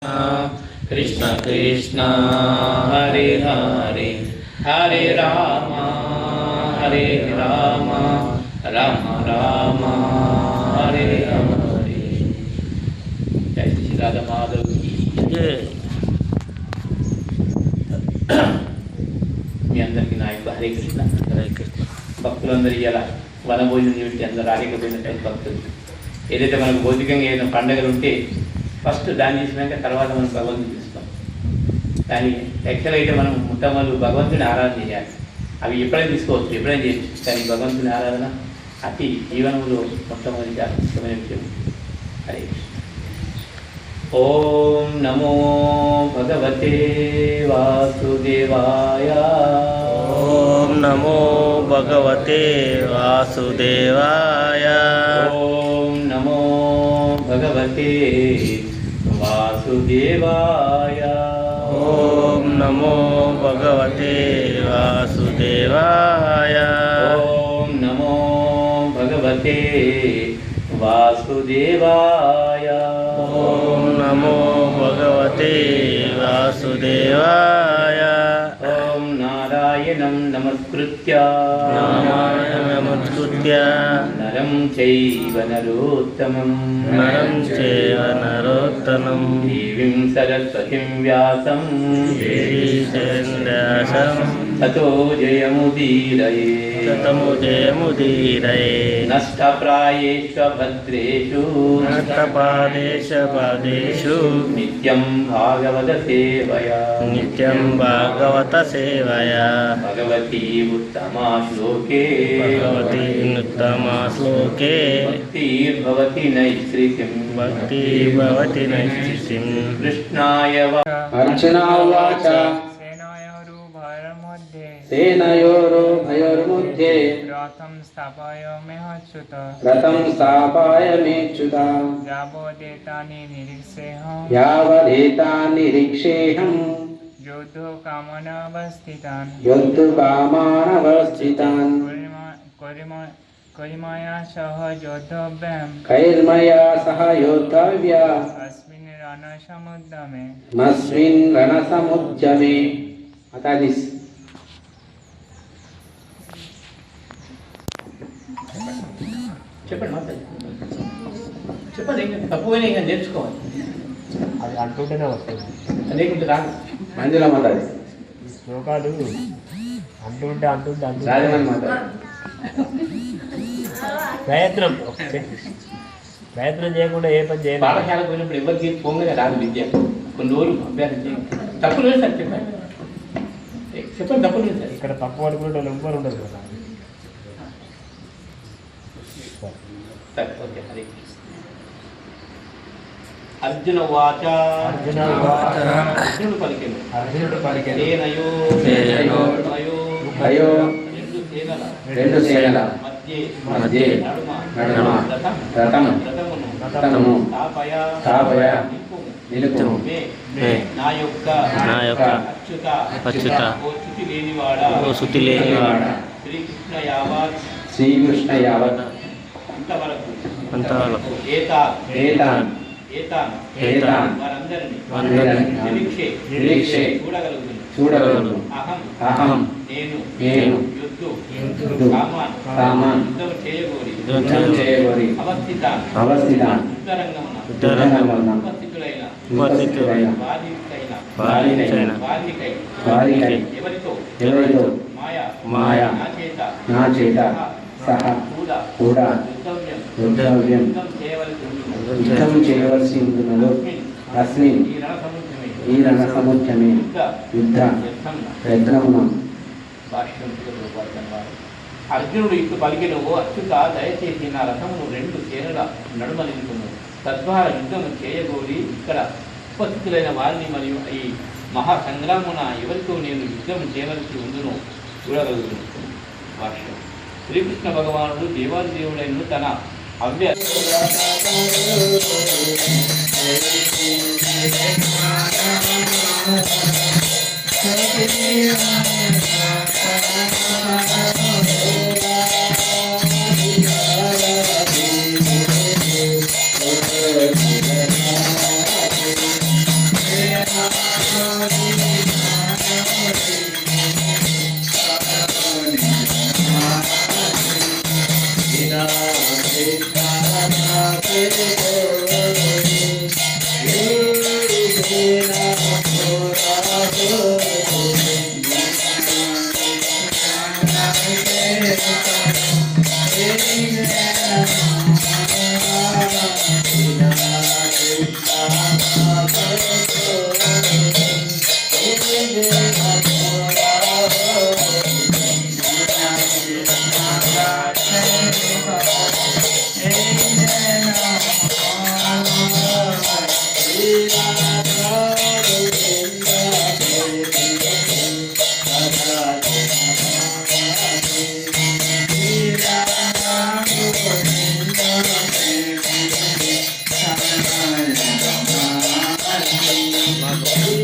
कृष्ण कृष्ण हरे हरे हरे राम राम राम हरे हरे। जय श्री राधा माधव की जय। మీ అందరికీ నా యొక్క హరే కృష్ణ హరే కృష్ణ. భక్తులందరూ ఇలా వనభోజనం చేసి అందరూ ఆడకపోయినటువంటి భక్తులు ఏదైతే మనకు భౌతికంగా ఏదైనా పండుగలు ఉంటే ఫస్ట్ దాన్ని చేసినాక తర్వాత మనం భగవంతుని చూస్తాం. కానీ యాక్చువల్గా అయితే మనం మొట్టమొదలు భగవంతుని ఆరాధన చేయాలి. అవి ఎప్పుడైనా తీసుకోవచ్చు, ఎప్పుడైనా చేయొచ్చు. కానీ భగవంతుని ఆరాధన అతి జీవనంలో మొట్టమొదటిగా ముఖ్యమైన విషయం. హరే కృష్ణ. ఓం నమో భగవతే వాసుదేవాయ. ఓం నమో భగవతే వాసుదేవాయ. ఓం నమో భగవతే వాసుదేవాయ. ఓం నమో భగవతే వాసుదేవాయ. ఓం నమో భగవతే వాసుదేవాయ. ఓం నమో భగవతే వాసుదేవాయ. ఓం నారాయణం నమస్కృత్య నరం చైవ నరోత్తమం దేవీం సరస్వతిం వ్యాసం తతో జయముదీరయే నష్టప్రాయేషు భద్రేషు నిత్యం భాగవత సేవయా భగవతి ఉత్తమా శ్లోకే భక్తిర్భవతి నైష్కృతిం కృష్ణాయ అర్చనా ఉవాచ సేనయోరుభయోర్मध्ये रथं स्थापयाम्यच्युत यावदेतानि निरीक्षेऽहं योद्धुकामानवस्थितान् कैर्मया सह योद्धव्यम् अस्मिन् रणसमुद्यमे अतादिस् చెప్పండి మాట్లాడి చెప్పండి. తప్పుగానే ఇంకా నేర్చుకోవాలి. అది అంటుంటేనే వస్తుంది, లేకుంటే రాదు. మంజుల మాట్లాడి శ్లోకాలు అంటుంటే రాజమని మాట్లాడి ప్రయత్నం చేయకుండా ఏ పని చేయాలి. పాఠశాలకు పోయినప్పుడు ఎవరికి పోగానే రాదు విద్య. కొన్ని రోజులు అభ్యాసం చేయండి. తప్పులు లేదు సార్, చెప్పండి తప్పులు లేదు సార్. ఇక్కడ తప్పు అనుకుంటే ఎవ్వరు ఉండదు కదా. అర్జున వాచ అర్జునుడు పలికెను రెండు సేనల మధ్య నడుమ రథము స్థాపయ నిలుపుము. నా యొక్క అచ్యుత ఓ శృతి లేనివాడ శ్రీకృష్ణ యావత్ అంతవరకు ఏతాన్ వారందరిని నిరీక్షే చూడగలుగును. అహం నేను కామాన్ యుద్ధం చేయగోరి అవస్థితాన్ యుద్ధరంగమున ఉపస్థితులైన వారికై ఎవరితో మాయా నా చేత సహా కూడా యుద్ధం చేయవలసి ఉంటున్నదో అస్మిన్ ఈ రణసముద్యమే యుద్ధ యత్నమున. అర్జునుడు ఇప్పుడు పలికినవు, అచ్యుత దయచేసి నా రథమును రెండు సేనల నడుమ నిలుపుము. తద్వారా యుద్ధము చేయగోరి ఇక్కడ ఉపస్థితులైన వారిని మరియు ఈ మహాసంగ్రామున ఎవరితో నేను యుద్ధం చేయవలసి ఉండును చూడగలుగును. భాష్యం. శ్రీకృష్ణ భగవానుడు దేవాదిదేవుడైన తన అవ్య మాకు